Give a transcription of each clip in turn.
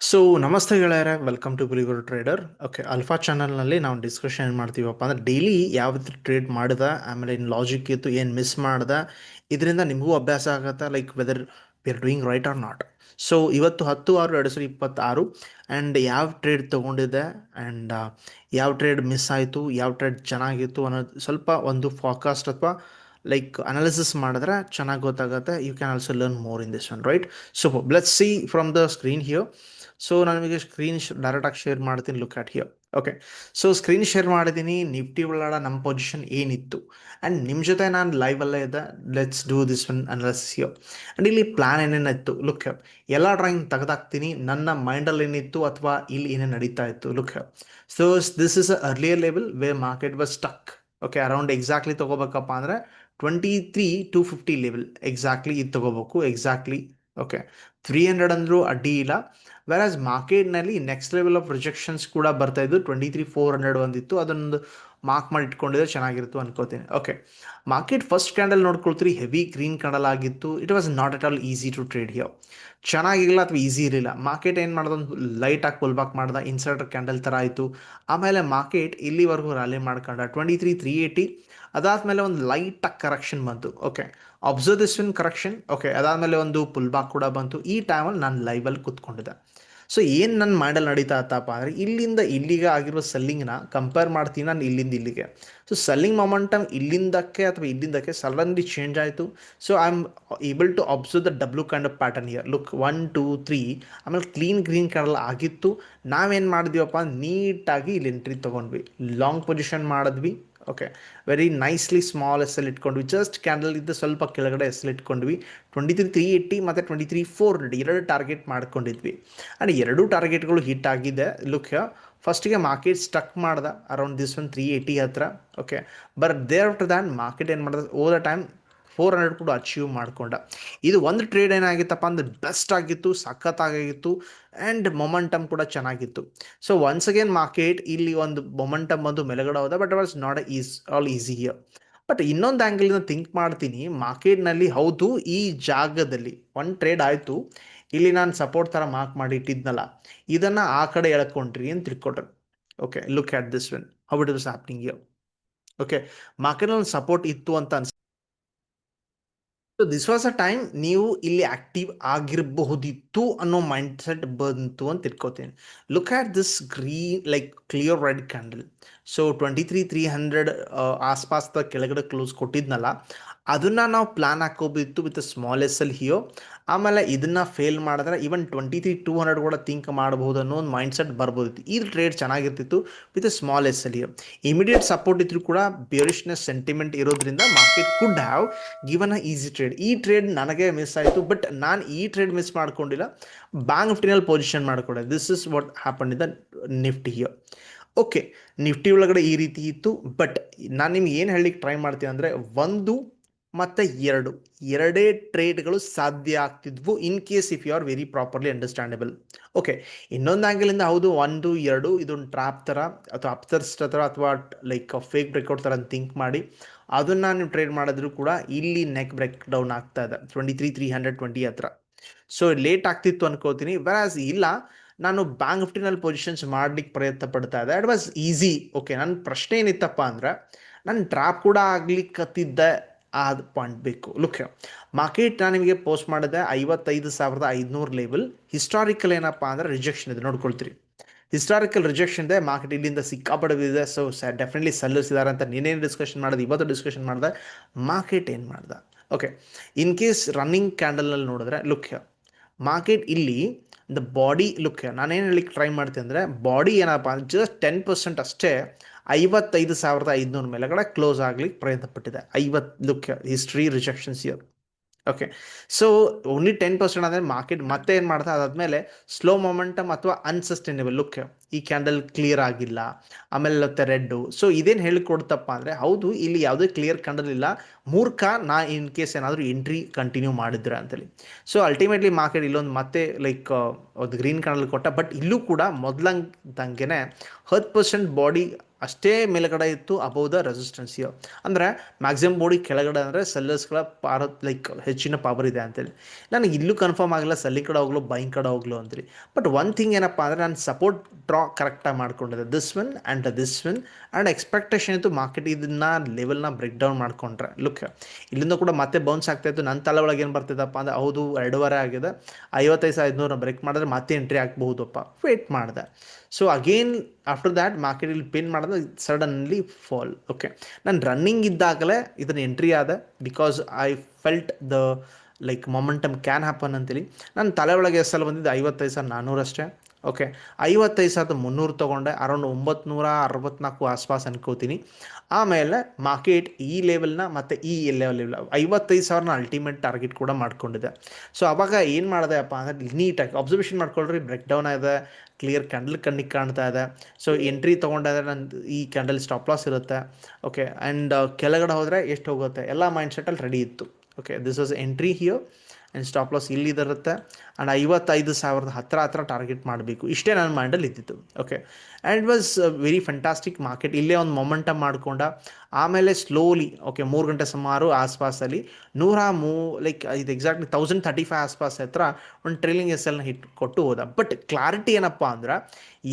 So ನಮಸ್ತೆ ಗೆಳೆಯರೆ, welcome to ಬಿಲಿಗರ್ ಟ್ರೇಡರ್. ಓಕೆ, ಅಲ್ಫಾ ಚಾನಲ್ನಲ್ಲಿ ನಾವು ಡಿಸ್ಕಷನ್ ಏನು ಮಾಡ್ತೀವಪ್ಪ ಅಂದರೆ ಡೈಲಿ ಯಾವ ಟ್ರೇಡ್ ಮಾಡ್ದ, ಆಮೇಲೆ ಏನು ಲಾಜಿಕ್ ಇತ್ತು, ಏನು ಮಿಸ್ ಮಾಡ್ದ, ಇದರಿಂದ ನಿಮಗೂ ಅಭ್ಯಾಸ ಆಗತ್ತೆ, like whether we are doing right or not. So ಇವತ್ತು 10/6/2026 ಆ್ಯಂಡ್ ಯಾವ ಟ್ರೇಡ್ ತೊಗೊಂಡಿದ್ದೆ ಆ್ಯಂಡ್ ಯಾವ ಟ್ರೇಡ್ ಮಿಸ್ ಆಯಿತು, ಯಾವ ಟ್ರೇಡ್ ಚೆನ್ನಾಗಿತ್ತು ಅನ್ನೋದು ಸ್ವಲ್ಪ ಒಂದು ಫಾಕಾಸ್ಟ್ ಅಥವಾ ಲೈಕ್ ಅನಾಲಿಸಿಸ್ ಮಾಡಿದ್ರೆ ಚೆನ್ನಾಗಿ ಗೊತ್ತಾಗುತ್ತೆ. You can also learn more in this one, right? So let's see from the screen here. So ನಾನು ನಿಮಗೆ ಸ್ಕ್ರೀನ್ ಡೈರೆಕ್ಟಾಗಿ ಶೇರ್ ಮಾಡ್ತೀನಿ. Look at here. Okay, so screen share ಮಾಡಿದ್ದೀನಿ. ನಿಫ್ಟಿ ಒಳಗಡೆ ನಮ್ಮ ಪೊಸಿಷನ್ ಏನಿತ್ತು ಆ್ಯಂಡ್ ನಿಮ್ಮ ಜೊತೆ ನಾನು ಲೈವಲ್ಲೇ ಇದ್ದೆ. Let's do this one analysis here. And ಇಲ್ಲಿ ಪ್ಲಾನ್ ಏನೇನಿತ್ತು, ಲುಕ್ ಎಲ್ಲ ಡ್ರಾಯಿಂಗ್ ತೆಗೆದಾಕ್ತೀನಿ. ನನ್ನ ಮೈಂಡಲ್ಲಿ ಏನಿತ್ತು ಅಥವಾ ಇಲ್ಲಿ ಏನೇನು ನಡೀತಾ ಇತ್ತು, look. So this is a earlier level where market was stuck. Okay, around exactly ತೊಗೋಬೇಕಪ್ಪ ಅಂದರೆ 23,250 ಲೆವೆಲ್ ಎಕ್ಸಾಕ್ಟ್ಲಿ ಇದು ತೊಗೋಬೇಕು, ಎಕ್ಸಾಕ್ಟ್ಲಿ. ಓಕೆ, 300 ಅಂದರೂ ಅಡ್ಡಿ ಇಲ್ಲ. ವೆರಾಸ್ ಮಾರ್ಕೆಟ್ನಲ್ಲಿ ನೆಕ್ಸ್ಟ್ ಲೆವೆಲ್ ಆಫ್ ರಿಜೆಕ್ಷನ್ಸ್ ಕೂಡ ಬರ್ತಾ ಇದ್ದು. 23,400 ಒಂದಿತ್ತು, ಅದೊಂದು ಮಾರ್ಕ್ ಮಾಡಿ ಇಟ್ಕೊಂಡಿದ್ರೆ ಚೆನ್ನಾಗಿರುತ್ತೆ ಅನ್ಕೋತೀನಿ. ಓಕೆ, ಮಾರ್ಕೆಟ್ ಫಸ್ಟ್ ಕ್ಯಾಂಡಲ್ ನೋಡ್ಕೊಳ್ತೀರಿ, ಹೆವಿ ಗ್ರೀನ್ ಕ್ಯಾಂಡಲ್ ಆಗಿತ್ತು. It was not at all easy to trade here. ಚೆನ್ನಾಗಿಲ್ಲ ಅಥವಾ ಈಸಿ ಇರಲಿಲ್ಲ. ಮಾರ್ಕೆಟ್ ಏನು ಮಾಡ್ದೆ, ಒಂದು ಲೈಟಾಗಿ ಪುಲ್ ಬ್ಯಾಕ್ ಮಾಡ್ದೆ, ಇನ್ಸರ್ಟರ್ ಕ್ಯಾಂಡಲ್ ಥರ ಆಯಿತು. ಆಮೇಲೆ ಮಾರ್ಕೆಟ್ ಇಲ್ಲಿವರೆಗೂ ರ್ಯಾಲಿ ಮಾಡ್ಕೊಂಡ 23,380. ಅದಾದಮೇಲೆ ಒಂದು ಲೈಟಾಗಿ ಕರೆಕ್ಷನ್ ಬಂತು. Okay, observe this one correction. Okay, ಅದಾದಮೇಲೆ ಒಂದು ಪುಲ್ ಬ್ಯಾಕ್ ಕೂಡ ಬಂತು. ಈ ಟೈಮಲ್ಲಿ ನಾನು ಲೈವಲ್ಲಿ ಕೂತ್ಕೊಂಡಿದ್ದೆ. ಸೊ ಏನು ನನ್ನ ಮೈಂಡಲ್ಲಿ ನಡೀತಾ ಇತ್ತಪ್ಪ ಅಂದರೆ, ಇಲ್ಲಿಂದ ಇಲ್ಲಿಗೆ ಆಗಿರೋ ಸೆಲ್ಲಿಂಗ್ನ ಕಂಪೇರ್ ಮಾಡ್ತೀನಿ ನಾನು ಇಲ್ಲಿಂದ ಇಲ್ಲಿಗೆ. ಸೊ ಸೆಲ್ಲಿಂಗ್ ಮೊಮೆಂಟಮ್ ಇಲ್ಲಿಂದಕ್ಕೆ ಅಥವಾ ಇಲ್ಲಿಂದಕ್ಕೆ ಸಡನ್ಲಿ ಚೇಂಜ್ ಆಯಿತು. So I am able to observe the W kind of pattern here. Look 1 2 3 ಆಮೇಲೆ ಕ್ಲೀನ್ ಗ್ರೀನ್ ಕಲರ್ ಆಗಿತ್ತು. ನಾವೇನು ಮಾಡಿದ್ವಪ್ಪ, ನೀಟಾಗಿ ಇಲ್ಲಿ ಎಂಟ್ರಿ ತೊಗೊಂಡ್ವಿ, ಲಾಂಗ್ ಪೊಸಿಷನ್ ಮಾಡಿದ್ವಿ. Okay, very nicely small S L ಇಟ್ಕೊಂಡ್ವಿ. ಜಸ್ಟ್ ಕ್ಯಾಂಡಲ್ ಇದ್ದು ಸ್ವಲ್ಪ ಕೆಳಗಡೆ ಎಸ್ ಎಲ್ ಇಟ್ಕೊಂಡ್ವಿ. 23,380 ಮತ್ತು 23,400 ಎರಡು ಟಾರ್ಗೆಟ್ ಮಾಡ್ಕೊಂಡಿದ್ವಿ. ಆ್ಯಂಡ್ ಎರಡೂ ಟಾರ್ಗೆಟ್ಗಳು ಹಿಟ್ ಆಗಿದೆ. ಲುಕ್, ಫಸ್ಟಿಗೆ ಮಾರ್ಕೆಟ್ ಸ್ಟಕ್ ಮಾಡ್ದೆ ಅರೌಂಡ್ ದಿಸ್ ಒನ್ 380 ಹತ್ರ. Okay, but thereafter than market ಏನು ಮಾಡ್ದೆ, ಓವರ್ ದ ಟೈಮ್ 400 ಕೂಡ ಅಚೀವ್ ಮಾಡ್ಕೊಂಡ. ಇದು ಒಂದು ಟ್ರೇಡ್ ಏನಾಗಿತ್ತಪ್ಪ ಅಂದ್ರೆ ಬೆಸ್ಟ್ ಆಗಿತ್ತು, ಸಖತ್ತಾಗಿತ್ತು. ಆ್ಯಂಡ್ ಮೊಮೆಂಟಮ್ ಕೂಡ ಚೆನ್ನಾಗಿತ್ತು. ಸೊ ಒನ್ಸ್ ಅಗೇನ್ ಮಾರ್ಕೆಟ್ ಇಲ್ಲಿ ಒಂದು ಮೊಮೆಂಟಮ್ ಬಂದು ಮೆಲಗಡೆ ಹೋದ, but was not all easy here. But ಇನ್ನೊಂದು ಆ್ಯಂಗಲಿಂದ ಥಿಂಕ್ ಮಾಡ್ತೀನಿ, ಮಾರ್ಕೆಟ್ನಲ್ಲಿ ಹೌದು ಈ ಜಾಗದಲ್ಲಿ ಒಂದು ಟ್ರೇಡ್ ಆಯಿತು, ಇಲ್ಲಿ ನಾನು ಸಪೋರ್ಟ್ ಥರ ಮಾರ್ಕ್ ಮಾಡಿ ಇಟ್ಟಿದ್ನಲ್ಲ, ಇದನ್ನು ಆ ಕಡೆ ಎಳ್ಕೊಂಡ್ರಿ ಅಂತ ತಿಳ್ಕೊಟ್ರು. Okay, look at this one, how it was happening here. Okay, ಮಾರ್ಕೆಟ್ನಲ್ಲಿ ಸಪೋರ್ಟ್ ಇತ್ತು ಅಂತ ಅನ್ಸುತ್ತೆ. So this was a time ನೀವು ಇಲ್ಲಿ ಆಕ್ಟಿವ್ ಆಗಿರಬಹುದಿತ್ತು ಅನ್ನೋ ಮೈಂಡ್ ಸೆಟ್ ಬಂತು ಅಂತ ಇಟ್ಕೋತೀನಿ. Look at this green like clear red candle. So 23,300 ಆಸ್ಪಾಸ್ದ ಕೆಳಗಡೆ ಕ್ಲೋಸ್ ಕೊಟ್ಟಿದ್ನಲ್ಲ, ಅದನ್ನು ನಾವು ಪ್ಲಾನ್ ಹಾಕೋಬಿತ್ತು ವಿತ್ ಸ್ಮಾಲ್ ಎಸ್ ಎಲ್ ಹಿಯೋ. ಆಮೇಲೆ ಇದನ್ನು ಫೇಲ್ ಮಾಡಿದ್ರೆ ಈವನ್ 23,200 ಕೂಡ ಥಿಂಕ್ ಮಾಡಬಹುದು ಅನ್ನೋ ಒಂದು ಮೈಂಡ್ ಸೆಟ್ ಬರ್ಬೋದಿತ್ತು. ಈ ಟ್ರೇಡ್ ಚೆನ್ನಾಗಿರ್ತಿತ್ತು ವಿತ್ ಸ್ಮಾಲ್ ಎಸ್ ಎಲ್ ಹಿಯೋ. ಇಮಿಡಿಯೇಟ್ ಸಪೋರ್ಟ್ ಇದ್ರೂ ಕೂಡ ಬೇರಿಶ್ನೆಸ್ ಸೆಂಟಿಮೆಂಟ್ ಇರೋದ್ರಿಂದ market could have given a easy trade. ಈ ಟ್ರೇಡ್ ನನಗೆ ಮಿಸ್ ಆಯಿತು, ಬಟ್ ನಾನು ಈ ಟ್ರೇಡ್ ಮಿಸ್ ಮಾಡ್ಕೊಂಡಿಲ್ಲ, ಬ್ಯಾಂಕ್ ನಿಫ್ಟಿನಲ್ಲಿ ಪೊಸಿಷನ್ ಮಾಡಿಕೊಂಡೆ. This is what happen in the Nifty here. Okay, Nifty ಒಳಗಡೆ ಈ ರೀತಿ ಇತ್ತು. ಬಟ್ ನಾನು ನಿಮ್ಗೆ ಏನು ಹೇಳಲಿಕ್ಕೆ ಟ್ರೈ ಮಾಡ್ತೀನಿ ಅಂದರೆ, ಒಂದು ಮತ್ತು ಎರಡೇ ಟ್ರೇಡ್ಗಳು ಸಾಧ್ಯ ಆಗ್ತಿದ್ವು in case if you are very properly understandable. Okay, ಇನ್ನೊಂದು ಆ್ಯಂಗಲಿಂದ ಹೌದು 1 2 ಇದೊಂದು ಟ್ರ್ಯಾಪ್ ಥರ ಅಥವಾ ಅಪ್ಸರ್ಸ್ ಥರ ಅಥವಾ ಲೈಕ್ ಫೇಕ್ ಬ್ರೇಕ್ಔಟ್ ಥರ ಥಿಂಕ್ ಮಾಡಿ ಅದನ್ನು ನೀವು ಟ್ರೇಡ್ ಮಾಡಿದ್ರು ಕೂಡ ಇಲ್ಲಿ ನೆಕ್ ಬ್ರೇಕ್ ಡೌನ್ ಆಗ್ತಾ ಇದೆ 23,320 ಹತ್ರ. ಸೊ ಲೇಟ್ ಆಗ್ತಿತ್ತು ಅನ್ಕೋತೀನಿ. ವೆರಾಸ್ ಇಲ್ಲ, ನಾನು ಬ್ಯಾಂಕ್ ನಿಫ್ಟಿನಲ್ಲಿ ಪೊಸಿಷನ್ಸ್ ಮಾಡ್ಲಿಕ್ಕೆ ಪ್ರಯತ್ನ ಪಡ್ತಾ ಇದ್ದೆ. It was easy. ಓಕೆ, ನನ್ನ ಪ್ರಶ್ನೆ ಏನಿತ್ತಪ್ಪ ಅಂದರೆ, ನನ್ನ ಟ್ರ್ಯಾಪ್ ಕೂಡ ಆಗ್ಲಿಕ್ಕತ್ತಿದ್ದೆ ಆದ ಪಾಯಿಂಟ್ ಬೇಕು. ಲುಕ್, ಮಾರ್ಕೆಟ್ ನಾನು ನಿಮಗೆ ಪೋಸ್ಟ್ ಮಾಡಿದೆ 55,500 ಲೆವೆಲ್. ಹಿಸ್ಟಾರಿಕಲ್ ಏನಪ್ಪ ಅಂದರೆ ರಿಜೆಕ್ಷನ್ ಇದೆ, ನೋಡ್ಕೊಳ್ತೀರಿ. ಹಿಸ್ಟಾರಿಕಲ್ ರಿಜೆಕ್ಷನ್ ಇದೆ, ಮಾರ್ಕೆಟ್ ಇಲ್ಲಿಂದ ಸಿಕ್ಕಾಪಡೆ ಬಿದ್ದಿದೆ. ಸೊ ಡೆಫಿನೆಟ್ಲಿ ಸೆಲ್ಲರ್ಸ್ ಇದ್ದಾರೆ ಅಂತ ನೀನೇನು ಡಿಸ್ಕಷನ್ ಮಾಡಿದೆ, ಇವತ್ತು ಡಿಸ್ಕಷನ್ ಮಾಡಿದೆ. ಮಾರ್ಕೆಟ್ ಏನು ಮಾಡ್ದೆ, ಓಕೆ, ಇನ್ ಕೇಸ್ ರನ್ನಿಂಗ್ ಕ್ಯಾಂಡಲ್ನಲ್ಲಿ ನೋಡಿದ್ರೆ, ಲುಕ್ ಮಾರ್ಕೆಟ್ ಇಲ್ಲಿ ದ ಬಾಡಿ, ಲುಕ್ ನಾನೇನು ಹೇಳಿಕ್ಕೆ ಟ್ರೈ ಮಾಡ್ತೀನಿ ಅಂದರೆ, ಬಾಡಿ ಏನಪ್ಪ ಅಂದರೆ ಜಸ್ಟ್ 10% ಅಷ್ಟೇ 55,500 ಮೇಲೆಗಡೆ ಕ್ಲೋಸ್ ಆಗ್ಲಿಕ್ಕೆ ಪ್ರಯತ್ನ ಪಟ್ಟಿದೆ. 50 look history rejections year. Okay, so only 10% ಅಂದರೆ ಮಾರ್ಕೆಟ್ ಮತ್ತೆ ಏನು ಮಾಡ್ತಾ, ಅದಾದಮೇಲೆ ಸ್ಲೋ ಮೊಮೆಂಟಮ್ ಅಥವಾ ಅನ್ಸಸ್ಟೈನೇಬಲ್. ಲುಕ್, ಈ ಕ್ಯಾಂಡಲ್ ಕ್ಲಿಯರ್ ಆಗಿಲ್ಲ, ಆಮೇಲೆ ಮತ್ತೆ ರೆಡ್ಡು. ಸೊ ಇದೇನು ಹೇಳಿಕೊಡ್ತಪ್ಪ ಅಂದರೆ, ಹೌದು ಇಲ್ಲಿ ಯಾವುದೇ ಕ್ಲಿಯರ್ ಕ್ಯಾಂಡಲ್ ಇಲ್ಲ, ಮೂರ್ಖ ನಾ ಇನ್ ಕೇಸ್ ಏನಾದರೂ ಎಂಟ್ರಿ ಕಂಟಿನ್ಯೂ ಮಾಡಿದ್ರೆ ಅಂತೇಳಿ. ಸೊ ಅಲ್ಟಿಮೇಟ್ಲಿ ಮಾರ್ಕೆಟ್ ಇಲ್ಲೊಂದು ಮತ್ತೆ ಲೈಕ್ ಒಂದು ಗ್ರೀನ್ ಕ್ಯಾಂಡಲ್ ಕೊಟ್ಟ, ಬಟ್ ಇಲ್ಲೂ ಕೂಡ ಮೊದಲಂಗೆ 10% ಬಾಡಿ ಅಷ್ಟೇ ಮೇಲ್ಗಡೆ ಇತ್ತು ಅಬೌವ್ ದ ರೆಸಿಸ್ಟೆನ್ಸ್ ಇಯರ್. ಅಂದರೆ ಮ್ಯಾಕ್ಸಿಮಮ್ ಬಾಡಿ ಕೆಳಗಡೆ ಅಂದರೆ ಸೆಲ್ಲರ್ಸ್ಗಳ ಲೈಕ್ ಹೆಚ್ಚಿನ ಪವರ್ ಇದೆ ಅಂತೇಳಿ. ನನಗೆ ಇಲ್ಲೂ ಕನ್ಫರ್ಮ್ ಆಗಿಲ್ಲ ಸೆಲ್ಲಿಂಗ್ ಕಡೆ ಹೋಗ್ಲು ಬೈಯಿಂಗ್ ಕಡೆ ಹೋಗ್ಲು ಅಂತೇಳಿ. ಬಟ್ ಒನ್ ಥಿಂಗ್ ಏನಪ್ಪ ಅಂದರೆ, ನಾನು ಸಪೋರ್ಟ್ ಡ್ರಾ ಕರೆಕ್ಟಾಗಿ ಮಾಡ್ಕೊಂಡಿದ್ದೆ, this one and this one. And expectation ಇತ್ತು ಮಾರ್ಕೆಟ್ ಇದನ್ನ ಲೆವೆಲ್ನ ಬ್ರೇಕ್ ಡೌನ್ ಮಾಡ್ಕೊಂಡ್ರೆ. ಲುಕ್, ಇಲ್ಲಿಂದ ಕೂಡ ಮತ್ತೆ ಬೌನ್ಸ್ ಆಗ್ತಾಯಿತ್ತು. ನನ್ನ ತಲೆ ಒಳಗೆ ಏನು ಬರ್ತಿದ್ದಪ್ಪ ಅಂದರೆ, ಹೌದು 2.5 ಆಗಿದೆ, 55,500 ಬ್ರೇಕ್ ಮಾಡಿದ್ರೆ ಮತ್ತೆ ಎಂಟ್ರಿ ಆಗ್ಬಹುದಪ್ಪ, ವೇಟ್ ಮಾಡಿದೆ. So again after that market ಇಲ್ಲಿ ಪಿನ್ ಮಾಡಿದ್ರೆ ಸಡನ್ಲಿ ಫಾಲ್. ಓಕೆ, ನಾನು ರನ್ನಿಂಗ್ ಇದ್ದಾಗಲೇ ಇದನ್ನು ಎಂಟ್ರಿ ಆದ, because I felt the like momentum can happen ಅಂತೇಳಿ. ನನ್ನ ತಲೆ ಒಳಗೆ ಎಷ್ಟಲ್ಲಿ ಬಂದಿದ್ದು 55,400 ಅಷ್ಟೇ. ಓಕೆ, 55,300 ತೊಗೊಂಡೆ, ಅರೌಂಡ್ 964 ಆಸ್ಪಾಸ್ ಅನ್ಕೋತೀನಿ. ಆಮೇಲೆ ಮಾರ್ಕೆಟ್ ಈ ಲೆವೆಲ್ನ ಮತ್ತು ಈ ಲೆವೆಲ್ 55,000ನ ಅಲ್ಟಿಮೇಟ್ ಟಾರ್ಗೆಟ್ ಕೂಡ ಮಾಡ್ಕೊಂಡಿದೆ. ಸೊ ಅವಾಗ ಏನು ಮಾಡಿದೆ ಅಪ್ಪ ಅಂದರೆ, ನೀಟಾಗಿ ಅಬ್ಸರ್ವೇಷನ್ ಮಾಡ್ಕೊಳ್ರಿ, ಬ್ರೇಕ್ ಡೌನ್ ಇದೆ, ಕ್ಲಿಯರ್ ಕ್ಯಾಂಡಲ್ ಕಣ್ಣಿಗೆ ಕಾಣ್ತಾ ಇದೆ. ಸೊ ಎಂಟ್ರಿ ತೊಗೊಂಡಿದ್ರೆ ನಂದು ಈ ಕ್ಯಾಂಡಲ್ ಸ್ಟಾಪ್ ಲಾಸ್ ಇರುತ್ತೆ. ಓಕೆ, ಆ್ಯಂಡ್ ಕೆಳಗಡೆ ಹೋದರೆ ಎಷ್ಟು ಹೋಗುತ್ತೆ ಎಲ್ಲ ಮೈಂಡ್ ಸೆಟಲ್ಲಿ ರೆಡಿ ಇತ್ತು. Okay, this was entry here and stop loss ಇಲ್ಲಿದಿರುತ್ತೆ. ಆ್ಯಂಡ್ 55,000 ಹತ್ರ ಟಾರ್ಗೆಟ್ ಮಾಡಬೇಕು, ಇಷ್ಟೇ ನನ್ನ ಮೈಂಡಲ್ಲಿ ಇದ್ದಿತ್ತು. Okay, and it was very fantastic. Market ಇಲ್ಲೇ ಒಂದು ಮೊಮೆಂಟಮ್ ಮಾಡ್ಕೊಂಡ, ಆಮೇಲೆ ಸ್ಲೋಲಿ ಓಕೆ 3 ಗಂಟೆ ಸುಮಾರು ಆಸ್ಪಾಸಲ್ಲಿ ಲೈಕ್ ಇದು ಎಕ್ಸಾಕ್ಟ್ಲಿ 1035 ಆಸ್ಪಾಸ್ ಹತ್ರ ಒಂದು ಟ್ರೇಲಿಂಗ್ ಎಸ್ ಎಲ್ನ ಹಿಟ್ ಕೊಟ್ಟು ಹೋದ. ಬಟ್ ಕ್ಲಾರಿಟಿ ಏನಪ್ಪ ಅಂದ್ರೆ,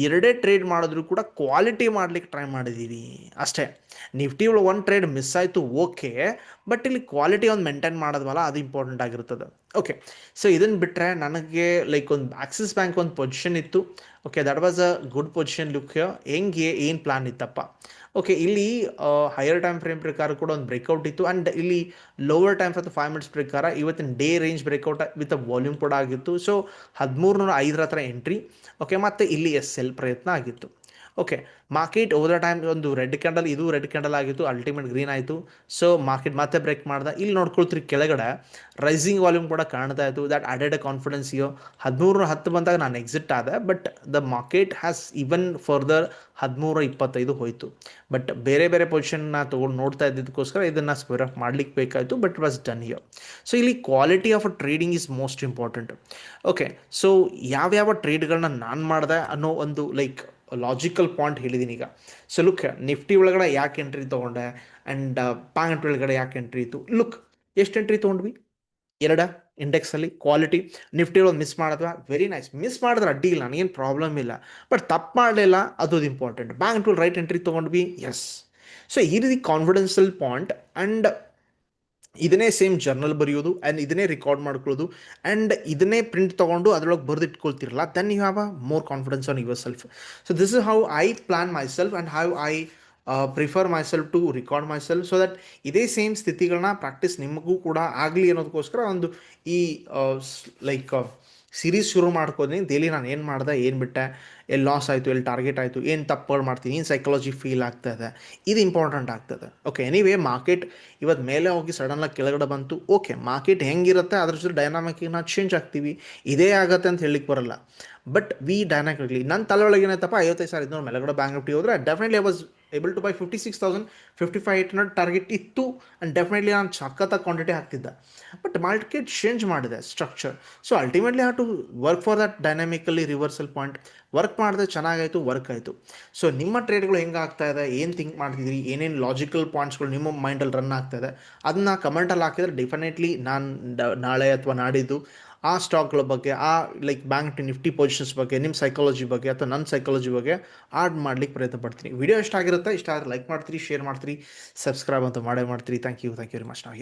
ಎರಡೇ ಟ್ರೇಡ್ ಮಾಡಿದ್ರು ಕೂಡ ಕ್ವಾಲಿಟಿ ಮಾಡ್ಲಿಕ್ಕೆ ಟ್ರೈ ಮಾಡಿದ್ದೀವಿ ಅಷ್ಟೇ. ನಿಫ್ಟಿ ಒಳಗೆ ಒಂದು ಟ್ರೇಡ್ ಮಿಸ್ ಆಯಿತು, ಓಕೆ, ಬಟ್ ಇಲ್ಲಿ ಕ್ವಾಲಿಟಿ ಒಂದು ಮೇಂಟೈನ್ ಮಾಡೋದ್ವಲ್ಲ, ಅದು ಇಂಪಾರ್ಟೆಂಟ್ ಆಗಿರ್ತದೆ. ಓಕೆ, ಸೊ ಇದನ್ನು ಬಿಟ್ಟರೆ ನನಗೆ ಲೈಕ್ ಒಂದು ಆಕ್ಸಿಸ್ ಬ್ಯಾಂಕ್ ಒಂದು ಪೊಸಿಷನ್ ಇತ್ತು. Okay, that was a good position. Look, ಹೆಂಗೆ ಏನು ಪ್ಲಾನ್ ಇತ್ತಪ್ಪ. ಓಕೆ, ಇಲ್ಲಿ ಹೈಯರ್ ಟೈಮ್ ಫ್ರೇಮ್ ಪ್ರಕಾರ ಕೂಡ ಒಂದು ಬ್ರೇಕ್ಔಟ್ ಇತ್ತು, ಆ್ಯಂಡ್ ಇಲ್ಲಿ ಲೋವರ್ ಟೈಮ್ ಫ್ರೇಮ್ 5 ಮಿನಿಟ್ಸ್ ಪ್ರಕಾರ ಇವತ್ತಿನ day range breakout with volume ಕೂಡ ಆಗಿತ್ತು. ಸೊ 1305 ಹತ್ರ ಎಂಟ್ರಿ. ಓಕೆ, ಮತ್ತು ಇಲ್ಲಿ ಎಲ್ ಪ್ರಯತ್ನ ಆಗಿತ್ತು. Okay, market over the time ಒಂದು ರೆಡ್ ಕ್ಯಾಂಡಲ್, ಇದು ರೆಡ್ ಕ್ಯಾಂಡಲ್ ಆಗಿತ್ತು, ಅಲ್ಟಿಮೇಟ್ ಗ್ರೀನ್ ಆಯಿತು. ಸೊ ಮಾರ್ಕೆಟ್ ಮತ್ತೆ ಬ್ರೇಕ್ ಮಾಡ್ದೆ. ಇಲ್ಲಿ ನೋಡ್ಕೊಳ್ತೀರಿ ಕೆಳಗಡೆ ರೈಸಿಂಗ್ ವಾಲ್ಯೂಮ್ ಕೂಡ ಕಾಣ್ತಾ ಇತ್ತು. ದ್ಯಾಟ್ ಅಡೆಡ್ ಅ ಕಾನ್ಫಿಡೆನ್ಸ್ ಇಯೋ 1310 ಬಂದಾಗ ನಾನು ಎಕ್ಸಿಟ್ ಆದೆ. But the market has even further 1325 ಹೋಯಿತು. ಬಟ್ ಬೇರೆ ಪೊಸಿಷನ್ನ ತೊಗೊಂಡು ನೋಡ್ತಾ ಇದ್ದಿದ್ದಕ್ಕೋಸ್ಕರ ಇದನ್ನು ಸ್ಕ್ವೇರ್ ಆಫ್ ಮಾಡ್ಲಿಕ್ಕೆ ಬೇಕಾಯಿತು. But it was done here. So ಇಲ್ಲಿ quality of a trading is most important. Okay, so ಯಾವ್ಯಾವ ಟ್ರೇಡ್ಗಳನ್ನ ನಾನು ಮಾಡಿದೆ ಅನ್ನೋ ಒಂದು ಲೈಕ್ ಲಾಜಿಕಲ್ ಪಾಯಿಂಟ್ ಹೇಳಿದ್ದೀನಿ ಈಗ. ಸೊ ಲುಕ್, ನಿಫ್ಟಿ ಒಳಗಡೆ ಯಾಕೆ ಎಂಟ್ರಿ ತೊಗೊಂಡೆ, ಆ್ಯಂಡ್ ಬ್ಯಾಂಕ್ ಒಳಗಡೆ ಯಾಕೆ ಎಂಟ್ರಿ ಇತ್ತು. ಲುಕ್, ಎಷ್ಟು ಎಂಟ್ರಿ ತೊಗೊಂಡ್ವಿ, 2 ಇಂಡೆಕ್ಸಲ್ಲಿ. ಕ್ವಾಲಿಟಿ ನಿಫ್ಟಿ ಒಳಗೆ ಮಿಸ್ ಮಾಡಿದ್ವಾ, ವೆರಿ ನೈಸ್. ಮಿಸ್ ಮಾಡಿದ್ರೆ ಅಡ್ಡಿ ಇಲ್ಲ, ನನಗೇನು ಪ್ರಾಬ್ಲಮ್ ಇಲ್ಲ. ಬಟ್ ತಪ್ಪು ಮಾಡಲಿಲ್ಲ, ಅದು important. Bank to right entry ತೊಗೊಂಡ್ವಿ, ಎಸ್. ಸೊ ಈ ರೀತಿ ಕಾನ್ಫಿಡೆನ್ಷಿಯಲ್ ಪಾಯಿಂಟ್, ಆ್ಯಂಡ್ ಇದನ್ನೇ ಸೇಮ್ ಜರ್ನಲ್ ಬರೆಯೋದು, ಆ್ಯಂಡ್ ಇದನ್ನೇ ರೆಕಾರ್ಡ್ ಮಾಡ್ಕೊಳ್ಳೋದು, ಆ್ಯಂಡ್ ಇದನ್ನೇ ಪ್ರಿಂಟ್ ತೊಗೊಂಡು ಅದರೊಳಗೆ ಬರೆದಿಟ್ಕೊಳ್ತಿರಲ್ಲ, then you have a more confidence on yourself. So this is how I plan myself and how I prefer myself to record myself. So that ಇದೇ same ಸ್ಥಿತಿಗಳನ್ನ practice ನಿಮಗೂ ಕೂಡ ಆಗಲಿ ಅನ್ನೋದಕ್ಕೋಸ್ಕರ ಒಂದು ಈ like series ಶುರು ಮಾಡ್ಕೋತೀನಿ. Daily ನಾನು ಏನು ಮಾಡಿದೆ, ಏನು ಬಿಟ್ಟೆ, ಎಲ್ಲಿ ಲಾಸ್ ಆಯಿತು, ಎಲ್ಲಿ ಟಾರ್ಗೆಟ್ ಆಯಿತು, ಏನು ತಪ್ಪುಗಳು ಮಾಡ್ತೀನಿ, ಏನು ಸೈಕಾಲಜಿ ಫೀಲ್ ಆಗ್ತದೆ, ಇದು ಇಂಪಾರ್ಟೆಂಟ್ ಆಗ್ತದೆ. ಓಕೆ, ಎನಿವೇ ಮಾರ್ಕೆಟ್ ಇವತ್ತು ಮೇಲೆ ಹೋಗಿ ಸಡನ್ನಾಗಿ ಕೆಳಗಡೆ ಬಂತು. ಓಕೆ, ಮಾರ್ಕೆಟ್ ಹೆಂಗಿರುತ್ತೆ ಅದ್ರ ಜೊತೆ ಡೈನಾಮಿಕ್ಕಿಗೆ ನಾವು ಚೇಂಜ್ ಆಗ್ತೀವಿ, ಇದೇ ಆಗುತ್ತೆ ಅಂತ ಹೇಳಲಿಕ್ಕೆ ಬರಲ್ಲ. ಬಟ್ ವಿ ಡೈನಾಮಿಕ್ಲಿ ನನ್ನ ತಲೆ ಒಳಗೆ ಏನೈತಪ್ಪ, 55,500 ಮೇಲೆಗಡೆ ಬ್ಯಾಂಕ್ ನಿಫ್ಟಿ ಹೋದರೆ definitely I was able to buy 56,000, 55,800 target ಇತ್ತು. ಆ್ಯಂಡ್ ಡೆಫಿನೆಟ್ಲಿ ನಾನು ಸಖತ್ತಾಗಿ ಕ್ವಾಂಟಿಟಿ ಹಾಕ್ತಿದ್ದೆ. ಬಟ್ ಮಾರ್ಕೆಟ್ ಚೇಂಜ್ ಮಾಡಿದೆ structure. So ultimately have to work for that dynamically reversal point. Work ಮಾಡಿದ್ರೆ ಚೆನ್ನಾಗಾಯಿತು, ವರ್ಕ್ ಆಯಿತು. ಸೊ ನಿಮ್ಮ ಟ್ರೇಡ್ಗಳು ಹೆಂಗೆ ಆಗ್ತಾ ಇದೆ, ಏನು ಥಿಂಕ್ ಮಾಡ್ತಿದ್ದೀರಿ, ಏನೇನು ಲಾಜಿಕಲ್ ಪಾಯಿಂಟ್ಸ್ಗಳು ನಿಮ್ಮ ಮೈಂಡಲ್ಲಿ ರನ್ ಆಗ್ತಾ ಇದೆ, ಅದನ್ನ ಕಮೆಂಟಲ್ಲಿ ಹಾಕಿದರೆ ಡೆಫಿನೆಟ್ಲಿ ನಾನು ನಾಳೆ ಅಥವಾ ನಾಡಿದ್ದು ಆ ಸ್ಟಾಕ್ಗಳ ಬಗ್ಗೆ, ಆ ಲೈಕ್ ಬ್ಯಾಂಕ್ ನಿಫ್ಟಿ ಪೊಸಿಷನ್ಸ್ ಬಗ್ಗೆ, ನಿಮ್ಮ ಸೈಕಾಲಜಿ ಬಗ್ಗೆ ಅಥವಾ ನನ್ನ ಸೈಕಾಲಜಿ ಬಗ್ಗೆ ಆಡ್ ಮಾಡ್ಲಿಕ್ಕೆ ಪ್ರಯತ್ನ ಪಡ್ತೀನಿ. ವಿಡಿಯೋ ಇಷ್ಟ ಆಗಿರುತ್ತೆ, ಇಷ್ಟ ಆದರೆ ಲೈಕ್ ಮಾಡ್ತೀರಿ, ಶೇರ್ ಮಾಡ್ತೀರಿ, ಸಬ್ಸ್ಕ್ರೈಬ್ ಅಂತ ಮಾಡೇ ಮಾಡ್ತೀರಿ. Thank you very much. ನಾವು